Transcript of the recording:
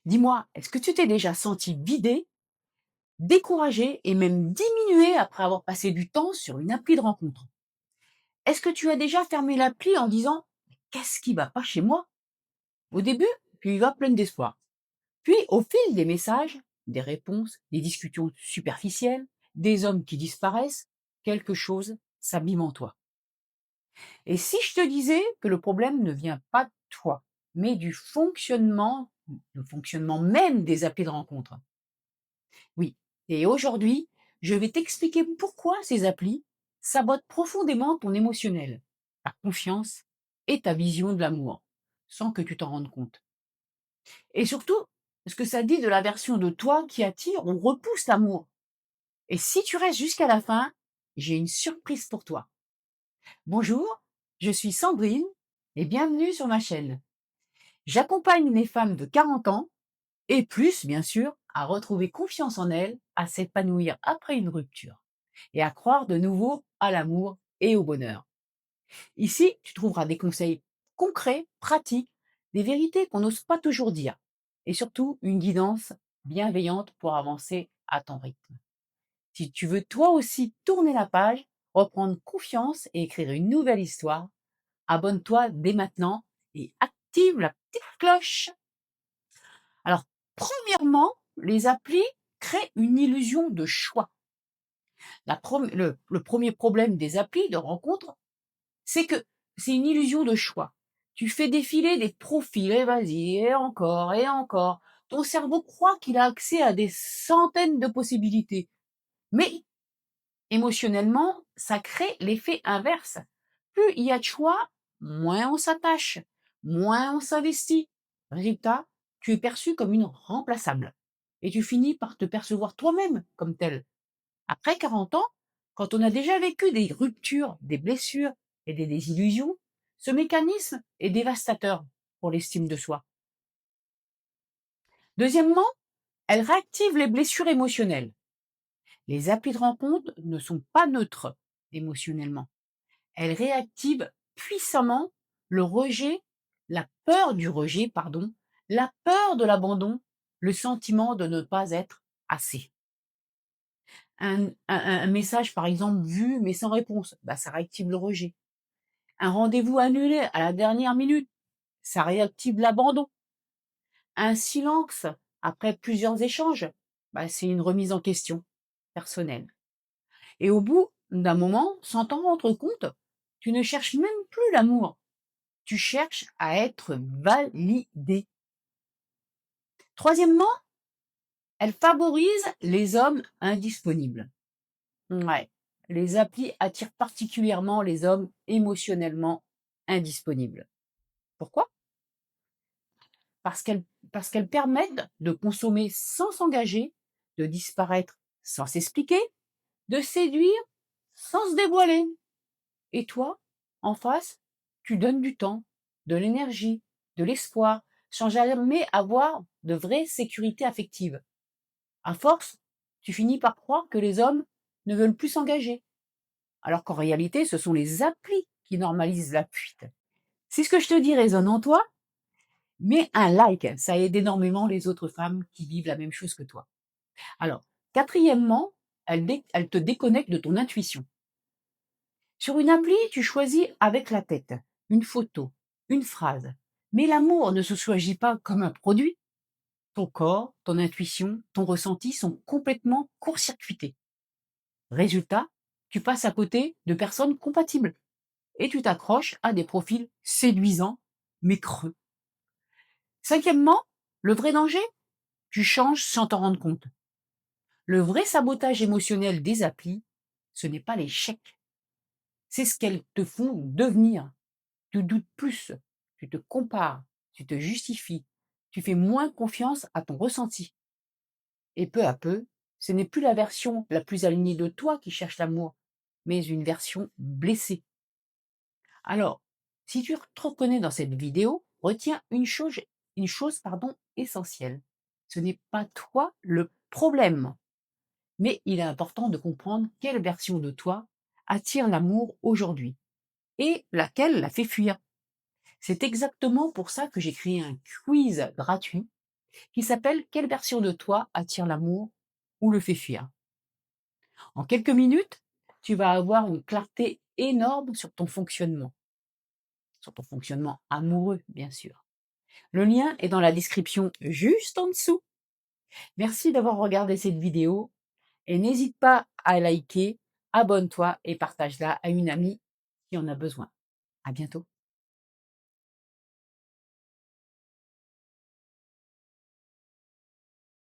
Dis-moi, est-ce que tu t'es déjà senti vidé, découragé et même diminué après avoir passé du temps sur une appli de rencontre? Est-ce que tu as déjà fermé l'appli en disant: «Mais qu'est-ce qui va pas chez moi?» Au début, tu y vas pleine d'espoir. Puis, au fil des messages, des réponses, des discussions superficielles, des hommes qui disparaissent, quelque chose s'abîme en toi. Et si je te disais que le problème ne vient pas de toi, mais du fonctionnement, le fonctionnement même des applis de rencontre? Oui. Et aujourd'hui, je vais t'expliquer pourquoi ces applis sabotent profondément ton émotionnel, ta confiance et ta vision de l'amour, sans que tu t'en rendes compte. Et surtout, ce que ça dit de la version de toi qui attire ou repousse l'amour. Et si tu restes jusqu'à la fin, j'ai une surprise pour toi. Bonjour, je suis Sandrine et bienvenue sur ma chaîne. J'accompagne les femmes de 40 ans et plus, bien sûr, à retrouver confiance en elles, à s'épanouir après une rupture et à croire de nouveau à l'amour et au bonheur. Ici, tu trouveras des conseils concrets, pratiques, des vérités qu'on n'ose pas toujours dire et surtout une guidance bienveillante pour avancer à ton rythme. Si tu veux toi aussi tourner la page, reprendre confiance et écrire une nouvelle histoire, abonne-toi dès maintenant et active la petite cloche. Alors, premièrement, les applis créent une illusion de choix. Le premier problème des applis de rencontre, c'est que c'est une illusion de choix. Tu fais défiler des profils et vas-y, et encore, et encore. Ton cerveau croit qu'il a accès à des centaines de possibilités. Mais émotionnellement, ça crée l'effet inverse. Plus il y a de choix, moins on s'attache, moins on s'investit. Résultat, tu es perçu comme une remplaçable. Et tu finis par te percevoir toi-même comme tel. Après 40 ans, quand on a déjà vécu des ruptures, des blessures et des désillusions, ce mécanisme est dévastateur pour l'estime de soi. Deuxièmement, elle réactive les blessures émotionnelles. Les applis de rencontre ne sont pas neutres émotionnellement. Elles réactivent puissamment le rejet, la peur du rejet, pardon, la peur de l'abandon, le sentiment de ne pas être assez. Un message, par exemple, vu mais sans réponse, bah, ça réactive le rejet. Un rendez-vous annulé à la dernière minute, ça réactive l'abandon. Un silence après plusieurs échanges, bah, c'est une remise en question personnelle. Et au bout d'un moment, sans t'en rendre compte, tu ne cherches même plus l'amour. Tu cherches à être validé. Troisièmement, elle favorise les hommes indisponibles. Ouais, les applis attirent particulièrement les hommes émotionnellement indisponibles. Pourquoi? Parce qu'elles parce qu'elles permettent de consommer sans s'engager, de disparaître sans s'expliquer, de séduire sans se dévoiler. Et toi, en face, tu donnes du temps, de l'énergie, de l'espoir, sans jamais avoir de vraie sécurité affective. À force, tu finis par croire que les hommes ne veulent plus s'engager, alors qu'en réalité, ce sont les applis qui normalisent la fuite. Si ce que je te dis résonne en toi, mets un like, ça aide énormément les autres femmes qui vivent la même chose que toi. Alors, quatrièmement, elle te déconnecte de ton intuition. Sur une appli, tu choisis avec la tête, une photo, une phrase. Mais l'amour ne se choisit pas comme un produit. Ton corps, ton intuition, ton ressenti sont complètement court-circuités. Résultat, tu passes à côté de personnes compatibles et tu t'accroches à des profils séduisants mais creux. Cinquièmement, le vrai danger, tu changes sans t'en rendre compte. Le vrai sabotage émotionnel des applis, ce n'est pas l'échec, c'est ce qu'elles te font devenir. Tu doutes plus, tu te compares, tu te justifies, tu fais moins confiance à ton ressenti. Et peu à peu, ce n'est plus la version la plus alignée de toi qui cherche l'amour, mais une version blessée. Alors, si tu te reconnais dans cette vidéo, retiens une chose essentielle. Ce n'est pas toi le problème, mais il est important de comprendre quelle version de toi attire l'amour aujourd'hui et laquelle la fait fuir. C'est exactement pour ça que j'ai créé un quiz gratuit qui s'appelle « Quelle version de toi attire l'amour ou le fait fuir ?» En quelques minutes, tu vas avoir une clarté énorme sur ton fonctionnement amoureux, bien sûr. Le lien est dans la description juste en dessous. Merci d'avoir regardé cette vidéo et n'hésite pas à liker, abonne-toi et partage-la à une amie qui en a besoin. À bientôt.